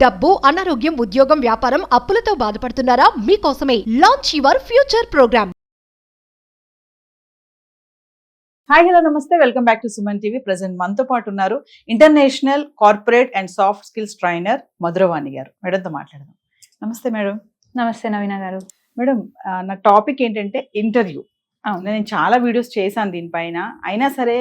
డబ్బు, అనారోగ్యం, ఉద్యోగం, వ్యాపారం, అప్పులతో బాధపడుతున్నారా? మీకోసమే launch your future program. Hi hello నమస్తే, welcome back to Suman TV. Present మనతో పాటు ఉన్నారు international corporate and soft skills trainer Madhuravani garu. మేడంతో మాట్లాడదాం. నమస్తే మేడం. నమస్తే నవీన గారు. మేడం, నా టాపిక్ ఏంటంటే ఇంటర్వ్యూ. నేను చాలా వీడియోస్ చేశాను దీనిపైన. అయినా సరే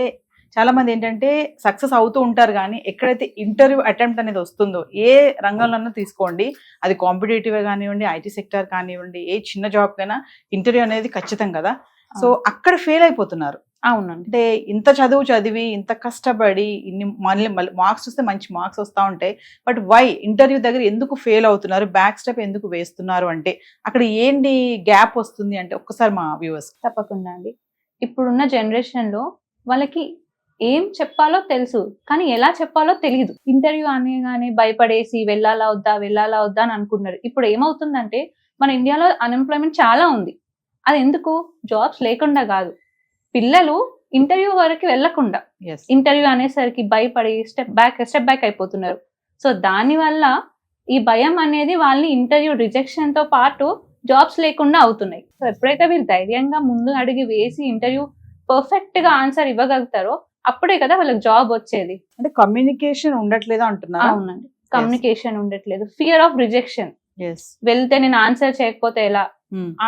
చాలా మంది ఏంటంటే సక్సెస్ అవుతూ ఉంటారు, కానీ ఎక్కడైతే ఇంటర్వ్యూ అటెంప్ట్ అనేది వస్తుందో, ఏ రంగంలోనూ తీసుకోండి, అది కాంపిటేటివ్ కానివ్వండి, ఐటీ సెక్టర్ కానివ్వండి, ఏ చిన్న జాబ్ కైనా ఇంటర్వ్యూ అనేది ఖచ్చితం కదా. సో అక్కడ ఫెయిల్ అయిపోతున్నారు. అవునండి. అంటే ఇంత చదువు చదివి, ఇంత కష్టపడి, ఇన్ని మళ్ళీ మార్క్స్ వస్తే మంచి మార్క్స్ వస్తూ ఉంటాయి, బట్ వై ఇంటర్వ్యూ దగ్గర ఎందుకు ఫెయిల్ అవుతున్నారు, బ్యాక్ స్టెప్ ఎందుకు వేస్తున్నారు, అంటే అక్కడ ఏంటి గ్యాప్ వస్తుంది అంటే ఒక్కసారి మా వ్యూవర్స్. తప్పకుండా అండి. ఇప్పుడున్న జనరేషన్లో వాళ్ళకి ఏం చెప్పాలో తెలుసు, కానీ ఎలా చెప్పాలో తెలియదు. ఇంటర్వ్యూ అనగానే భయపడేసి వెళ్ళాలా వద్దా అని అనుకుంటున్నారు. ఇప్పుడు ఏమవుతుందంటే మన ఇండియాలో అన్ఎంప్లాయ్మెంట్ చాలా ఉంది. అది ఎందుకు? జాబ్స్ లేకుండా కాదు, పిల్లలు ఇంటర్వ్యూ వరకు వెళ్లకుండా ఇంటర్వ్యూ అనేసరికి భయపడి స్టెప్ బ్యాక్ అయిపోతున్నారు. సో దానివల్ల ఈ భయం అనేది వాళ్ళని ఇంటర్వ్యూ రిజెక్షన్ తో పాటు జాబ్స్ లేకుండా అవుతున్నాయి. సో ఎప్పుడైతే వీళ్ళు ధైర్యంగా ముందు అడిగి వేసి ఇంటర్వ్యూ పర్ఫెక్ట్ గా ఆన్సర్ ఇవ్వగలుగుతారో అప్పుడే కదా వాళ్ళకి జాబ్ వచ్చేది. అంటే కమ్యూనికేషన్ ఉండట్లేదు అంటున్నారు. అవునండి, కమ్యూనికేషన్ ఉండట్లేదు. Fear of rejection. వెళ్తే నేను ఆన్సర్ చేయకపోతే ఎలా,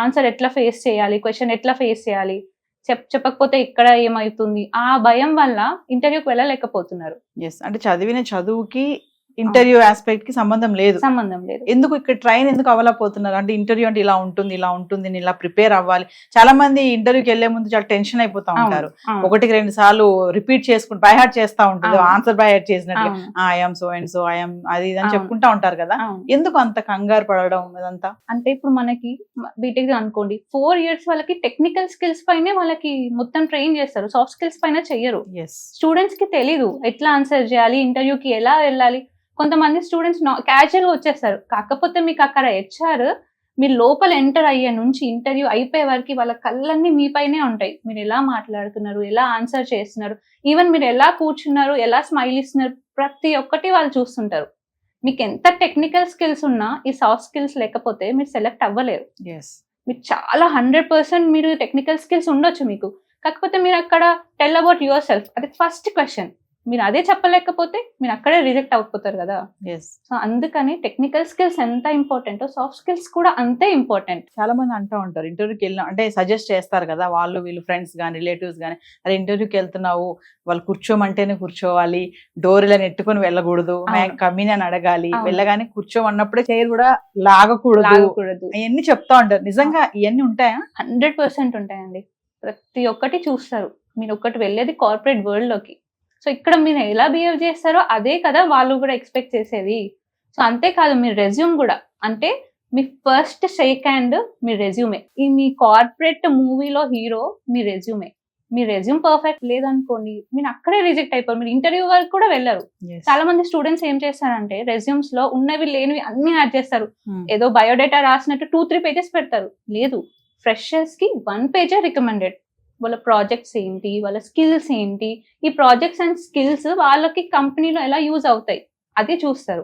ఆన్సర్ ఎట్లా ఫేస్ చేయాలి, క్వశ్చన్ ఎట్లా ఫేస్ చేయాలి, చెప్పకపోతే ఇక్కడ ఏమవుతుంది, ఆ భయం వల్ల ఇంటర్వ్యూకి వెళ్ళలేకపోతున్నారు. అంటే చదివిన చదువుకి ఇంటర్వ్యూ ఆస్పెక్ట్ కి సంబంధం లేదు. ఎందుకు ఇక్కడ ట్రైన్ ఎందుకు అవ్వలేకపోతున్నారు? అంటే ఇంటర్వ్యూ అంటే ఇలా ఉంటుంది, నేను ఇలా ప్రిపేర్ అవ్వాలి. చాలా మంది ఇంటర్వ్యూకి వెళ్లే ముందు చాలా టెన్షన్ అయిపోతా ఉంటారు. ఒకటికి 2 సార్లు రిపీట్ చేసుకుంటూ బై హార్ట్ చేస్తా ఉంటుంది, ఆన్సర్ బై హార్ట్ చేసినట్టు I'm so and so I'm అది అని చెప్పుకుంటా ఉంటారు కదా. ఎందుకు అంత కంగారు పడడం ఇదంతా? అంటే ఇప్పుడు మనకి బీటెక్ అనుకోండి, 4 years వాళ్ళకి టెక్నికల్ స్కిల్స్ పైనే వాళ్ళకి మొత్తం ట్రైన్ చేస్తారు, సాఫ్ట్ స్కిల్స్ పైన చెయ్యరు. స్టూడెంట్స్ కి తెలీదు ఎట్లా ఆన్సర్ చేయాలి, ఇంటర్వ్యూకి ఎలా వెళ్ళాలి. కొంతమంది స్టూడెంట్స్ క్యాజువల్ గా వచ్చేస్తారు. కాకపోతే మీకు అక్కడ హెచ్ఆర్ మీరు లోపల ఎంటర్ అయ్యే నుంచి ఇంటర్వ్యూ అయిపోయే వరకు వాళ్ళ కళ్ళన్నీ మీపైనే ఉంటాయి. మీరు ఎలా మాట్లాడుతున్నారు, ఎలా ఆన్సర్ చేస్తున్నారు, ఈవెన్ మీరు ఎలా కూర్చున్నారు, ఎలా స్మైల్ ఇస్తున్నారు, ప్రతి ఒక్కటి వాళ్ళు చూస్తుంటారు. మీకు ఎంత టెక్నికల్ స్కిల్స్ ఉన్నా ఈ సాఫ్ట్ స్కిల్స్ లేకపోతే మీరు సెలెక్ట్ అవ్వలేరు. మీరు చాలా 100% మీరు టెక్నికల్ స్కిల్స్ ఉండొచ్చు మీకు, కాకపోతే మీరు అక్కడ టెల్ అబౌట్ యువర్ సెల్ఫ్, అది ఫస్ట్ క్వశ్చన్. మీరు అదే చెప్పలేకపోతే మీరు అక్కడే రిజెక్ట్ అయిపోతారు కదా. సో అందుకని టెక్నికల్ స్కిల్స్ ఎంత ఇంపార్టెంటో సాఫ్ట్ స్కిల్స్ కూడా అంతే ఇంపార్టెంట్. చాలా మంది అంటూ ఉంటారు, ఇంటర్వ్యూకి వెళ్ళిన అంటే సజెస్ట్ చేస్తారు కదా వాళ్ళు వీళ్ళు, ఫ్రెండ్స్ కానీ రిలేటివ్స్ కానీ, అదే ఇంటర్వ్యూకి వెళ్తున్నావు వాళ్ళు కూర్చోమంటేనే కూర్చోవాలి, డోర్ ఇలా నెట్టుకొని వెళ్ళకూడదు, కమీని అని అడగాలి, వెళ్ళగానే కూర్చోమన్నప్పుడే చైర్ కూడా లాగకూడదు, ఇవన్నీ చెప్తా ఉంటారు. నిజంగా ఇవన్నీ ఉంటాయా? 100% ఉంటాయండి. ప్రతి ఒక్కటి చూస్తారు. మీరు ఒక్కటి వెళ్ళేది కార్పొరేట్ వరల్డ్ లోకి, సో ఇక్కడ మీరు ఎలా బిహేవ్ చేస్తారో అదే కదా వాళ్ళు కూడా ఎక్స్పెక్ట్ చేసేది. సో అంతేకాదు మీ రెజ్యూమ్ కూడా, అంటే మీ ఫస్ట్ షేక్ హ్యాండ్ మీ రెజ్యూమే. ఈ మీ కార్పొరేట్ మూవీలో హీరో మీ రెజ్యూమే. మీ రెజ్యూమ్ పర్ఫెక్ట్ లేదనుకోండి మీరు అక్కడే రిజెక్ట్ అయిపోరు, మీరు ఇంటర్వ్యూ వరకు కూడా వెళ్ళరు. చాలా మంది స్టూడెంట్స్ ఏం చేస్తారంటే రెజ్యూమ్స్ లో ఉన్నవి లేనివి అన్ని యాడ్ చేస్తారు. ఏదో బయోడేటా రాసినట్టు 2-3 pages పెడతారు. లేదు, ఫ్రెషర్స్ కి 1 page రికమెండెడ్. వాళ్ళ ప్రాజెక్ట్స్ ఏంటి, వాళ్ళ స్కిల్స్ ఏంటి, ఈ ప్రాజెక్ట్స్ అండ్ స్కిల్స్ వాళ్ళకి కంపెనీలో ఎలా యూజ్ అవుతాయి అది చూస్తారు.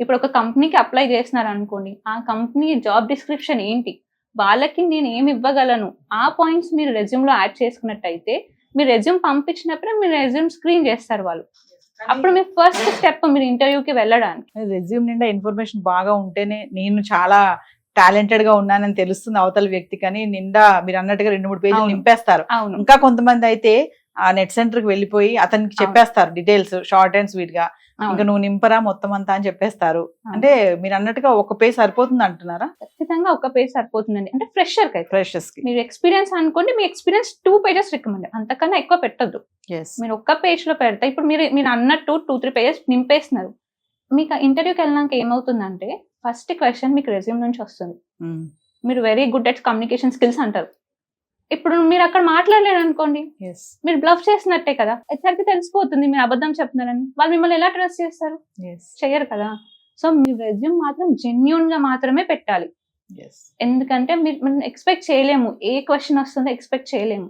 ఇప్పుడు ఒక కంపెనీకి అప్లై చేస్తున్నారు అనుకోండి, ఆ కంపెనీ జాబ్ డిస్క్రిప్షన్ ఏంటి, వాళ్ళకి నేను ఏమి ఇవ్వగలను, ఆ పాయింట్స్ మీరు రెజ్యూమ్ లో యాడ్ చేసుకున్నట్టయితే మీరు రెజ్యూమ్ పంపించినప్పుడే మీరు రెజ్యూమ్ స్క్రీన్ చేస్తారు వాళ్ళు. అప్పుడు మీ ఫస్ట్ స్టెప్ మీరు ఇంటర్వ్యూకి వెళ్ళడానికి. రెజ్యూమ్ నిండా ఇన్ఫర్మేషన్ బాగా ఉంటేనే నేను చాలా టాలెంటెడ్ గా ఉన్నానని తెలుస్తుంది అవతల వ్యక్తి, కానీ నిండా మీరు అన్నట్టుగా 2-3 పేజీలు నింపేస్తారు. ఇంకా కొంతమంది అయితే ఆ నెట్ సెంటర్ కి వెళ్ళిపోయి అతనికి చెప్పేస్తారు డీటెయిల్స్ షార్ట్ అండ్ స్వీట్ గా, ఇంకా నువ్వు నింపరా మొత్తం అంతా అని చెప్పేస్తారు. అంటే మీరు అన్నట్టుగా 1 పేజ్ సరిపోతుంది అంటున్నారా? ఖచ్చితంగా 1 పేజ్ సరిపోతుందండి. అంటే ఫ్రెషర్స్ కి మీరు ఎక్స్పీరియన్స్ అనుకోండి, మీ ఎక్స్పీరియన్స్ 2 pages రికమెండ్, అంతకన్నా ఎక్కువ పెట్టద్దు. మీరు 1 page లో పెడతా, ఇప్పుడు మీరు అన్నట్టు 2-3 pages నింపేస్తున్నారు. మీకు ఇంటర్వ్యూకి వెళ్ళినాక ఏమవుతుందంటే ఫస్ట్ క్వశ్చన్ మీకు రెజ్యూమ్ నుంచి వస్తుంది, మీరు very good at communication skills అంటారు. ఇప్పుడు మీరు అక్కడ మాట్లాడలేరు అనుకోండి, మీరు బ్లఫ్ చేసినట్టే కదా. హెచ్ఆర్కి తెలిసిపోతుంది మీరు అబద్ధం చెప్తున్నారని. వాళ్ళు మిమ్మల్ని ఎలా ట్రస్ట్ చేస్తారు? చెయ్యరు కదా. సో మీ రెజ్యూమ్ మాత్రం జెన్యూన్ గా మాత్రమే పెట్టాలి. ఎందుకంటే మీరు ఎక్స్పెక్ట్ చేయలేము, ఏ క్వశ్చన్ వస్తుందో ఎక్స్పెక్ట్ చేయలేము.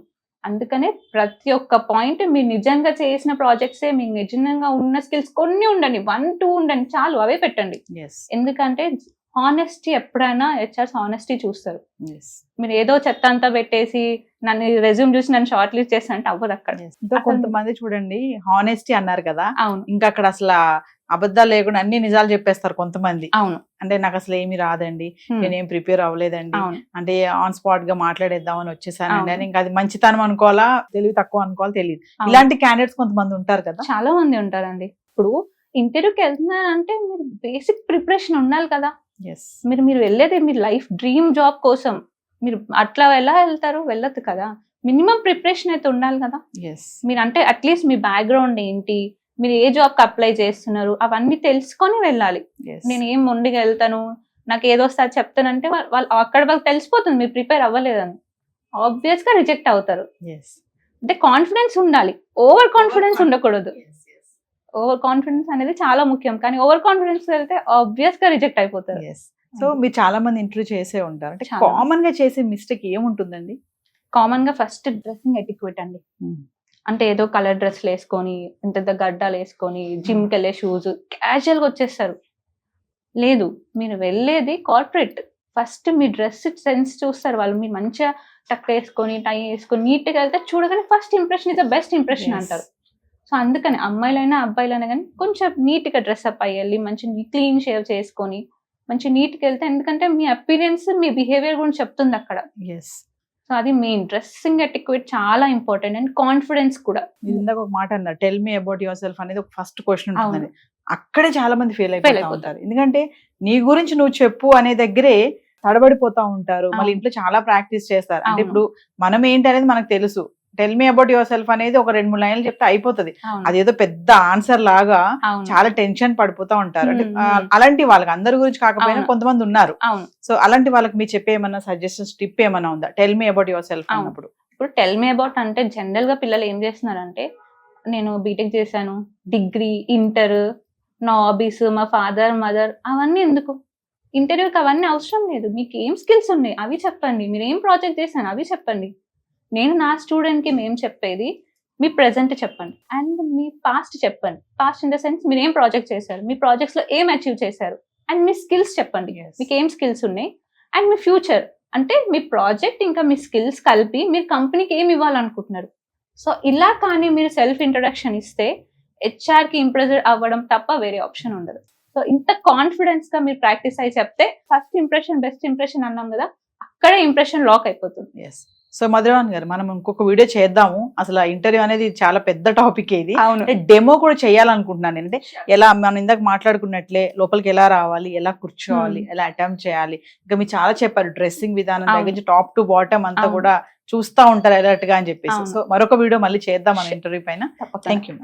అందుకనే ప్రతి ఒక్క పాయింట్ మీరు నిజంగా చేసిన ప్రాజెక్ట్సే, మీకు నిజంగా ఉన్న స్కిల్స్ కొన్ని ఉండండి, 1, 2 ఉండండి చాలు, అవే పెట్టండి. ఎందుకంటే హానెస్టీ ఎప్పుడైనా హెచ్ఆర్స్ హానెస్టీ చూస్తారు. మీరు ఏదో చెత్త అంతా పెట్టేసి నన్ను రెజ్యూమ్ చూసి నన్ను షార్ట్ లిస్ట్ చేస్తా అంటే అవ్వదు అక్కడ. ఇంకా కొంతమంది చూడండి హానెస్టీ అన్నారు కదా, అవును, ఇంకా అక్కడ అసలు అబద్ధాలు లేకుండా అన్ని నిజాలు చెప్పేస్తారు కొంతమంది. అవును, అంటే నాకు అసలు ఏమి రాదండి, నేనేం ప్రిపేర్ అవ్వలేదండి, అవును, అంటే ఆన్ స్పాట్ గా మాట్లాడేద్దామని వచ్చేసానండి అని. ఇంకా అది మంచితనం అనుకోవాలా, తెలివి తక్కువ అనుకోవాలా తెలియదు. ఇలాంటి క్యాండిడేట్స్ కొంతమంది ఉంటారు కదా, చాలా మంది ఉంటారండి. ఇప్పుడు ఇంటర్వ్యూకి వెళ్తున్నారంటే మీరు బేసిక్ ప్రిపరేషన్ ఉండాలి కదా. మీరు వెళ్ళేది మీ లైఫ్ డ్రీమ్ జాబ్ కోసం, మీరు అట్లా ఎలా వెళ్తారు? వెళ్ళదు కదా. మినిమం ప్రిపరేషన్ అయితే ఉండాలి కదా. మీరు అంటే అట్లీస్ట్ మీ బ్యాక్గ్రౌండ్ ఏంటి, మీరు ఏ జాబ్ కి అప్లై చేస్తున్నారు, అవన్నీ తెలుసుకొని వెళ్ళాలి. నేను ఏం మొండిగా వెళ్తాను, నాకు ఏదో వస్తే అది చెప్తానంటే వాళ్ళు అక్కడ వాళ్ళకి తెలిసిపోతుంది మీరు ప్రిపేర్ అవ్వలేదని, ఆబ్వియస్ గా రిజెక్ట్ అవుతారు. అంటే కాన్ఫిడెన్స్ ఉండాలి, ఓవర్ కాన్ఫిడెన్స్ ఉండకూడదు. ఓవర్ కాన్ఫిడెన్స్ అనేది చాలా ముఖ్యం, కానీ ఓవర్ కాన్ఫిడెన్స్ వెళ్తే ఆబ్వియస్ గా రిజెక్ట్ అయిపోతారు. సో మీరు చాలా మంది ఇంటర్వ్యూ చేసే ఉంటారు, అంటే కామన్ గా చేసే మిస్టేక్ ఏముంటుందండి? కామన్ గా ఫస్ట్ డ్రెస్సింగ్ ఎటిక్వేట్ అండి. అంటే ఏదో కలర్ డ్రెస్లు వేసుకొని, ఇంత గడ్డాలు వేసుకొని, జిమ్ కి వెళ్ళే షూస్ క్యాజువల్ గా వచ్చేస్తారు. లేదు, మీరు వెళ్ళేది కార్పొరేట్, ఫస్ట్ మీ డ్రెస్ సెన్స్ చూస్తారు వాళ్ళు. మీరు మంచిగా టక్ వేసుకొని, టై వేసుకొని నీట్ గా వెళ్తే చూడగానే first impression is the best impression అంటారు. సో అందుకని అమ్మాయిలైనా అబ్బాయిలైనా కానీ కొంచెం నీట్ గా డ్రెస్అప్ అయ్యాలి, మంచి క్లీన్ షేవ్ చేసుకొని మంచి నీట్ గా వెళ్తే, ఎందుకంటే మీ అపీరియన్స్ మీ బిహేవియర్ గురించి చెప్తుంది అక్కడ. సో అది మెయిన్, డ్రెస్సింగ్ ఎటిక్వేట్ చాలా ఇంపార్టెంట్. అండ్ కాన్ఫిడెన్స్ కూడా. ఇందాక ఒక మాట అన్నారు, tell me about your self అనేది ఒక ఫస్ట్ క్వశ్చన్ ఉంటుంది. అక్కడే చాలా మంది ఫెయిల్ అయిపోతారు, ఎందుకంటే నీ గురించి నువ్వు చెప్పు అనే దగ్గరే తడబడిపోతా ఉంటారు. మళ్ళీ ఇంట్లో చాలా ప్రాక్టీస్ చేస్తారు. అంటే ఇప్పుడు మనం ఏంటి అనేది మనకు తెలుసు, tell me about your self అనేది ఒక 2-3 లైన్లు చెప్తే అయిపోతుంది. అదేదో పెద్ద ఆన్సర్ లాగా చాలా టెన్షన్ పడిపోతా ఉంటారు. అంటే అలాంటి వాళ్ళకి, అందరి గురించి కాకపోయినా కొంతమంది ఉన్నారు. సో అలాంటి వాళ్ళకి మీరు చెప్పే ఏమన్నా సజెషన్స్, టిప్ ఏమన్నా ఉందా tell me about your self అన్నప్పుడు? ఇప్పుడు టెల్ మీ అబౌట్ అంటే జనరల్ గా పిల్లలు ఏం చేస్తున్నారంటే, నేను బీటెక్ చేశాను, డిగ్రీ, ఇంటర్, నా హాబీస్, మా ఫాదర్ మదర్, అవన్నీ ఎందుకు? ఇంటర్వ్యూకి అవన్నీ అవసరం లేదు. మీకు ఏం స్కిల్స్ ఉన్నాయి అవి చెప్పండి, మీరు ఏం ప్రాజెక్ట్ చేశాను అవి చెప్పండి. నేను నా స్టూడెంట్ కి మేము చెప్పేది, మీ ప్రెజెంట్ చెప్పండి అండ్ మీ పాస్ట్ చెప్పండి. పాస్ట్ ఇన్ ద సెన్స్ మీరు ఏం ప్రాజెక్ట్ చేశారు, మీ ప్రాజెక్ట్స్ లో ఏం అచీవ్ చేశారు, అండ్ మీ స్కిల్స్ చెప్పండి, మీకు ఏం స్కిల్స్ ఉన్నాయి. అండ్ మీ ఫ్యూచర్ అంటే మీ ప్రాజెక్ట్ ఇంకా మీ స్కిల్స్ కలిపి మీరు కంపెనీకి ఏమి ఇవ్వాలనుకుంటున్నారు. సో ఇలా కానీ మీరు సెల్ఫ్ ఇంట్రొడక్షన్ ఇస్తే హెచ్ఆర్ కి ఇంప్రెస్ అవ్వడం తప్ప వేరే ఆప్షన్ ఉండదు. సో ఇంత కాన్ఫిడెన్స్ గా మీరు ప్రాక్టీస్ అయ్యి చెప్తే ఫస్ట్ ఇంప్రెషన్ బెస్ట్ ఇంప్రెషన్ అన్నాం కదా, అక్కడే ఇంప్రెషన్ లాక్ అయిపోతుంది. సో మధురవాణి గారు, మనం ఇంకొక వీడియో చేద్దాము. అసలు ఇంటర్వ్యూ అనేది చాలా పెద్ద టాపిక్ ఇది. అవును, డెమో కూడా చేయాలనుకుంటున్నాను. అంటే ఎలా మనం ఇందాక మాట్లాడుకున్నట్లే లోపలికి ఎలా రావాలి, ఎలా కూర్చోవాలి, ఎలా అటెంప్ట్ చేయాలి, ఇంకా మీరు చాలా చెప్పారు డ్రెస్సింగ్ విధానం దగ్గర టాప్ టు బాటమ్ అంతా కూడా చూస్తా ఉంటారు అలర్ట్ గా అని చెప్పేసి. సో మరొక వీడియో మళ్ళీ చేద్దాం మన ఇంటర్వ్యూ పైన. Thank you.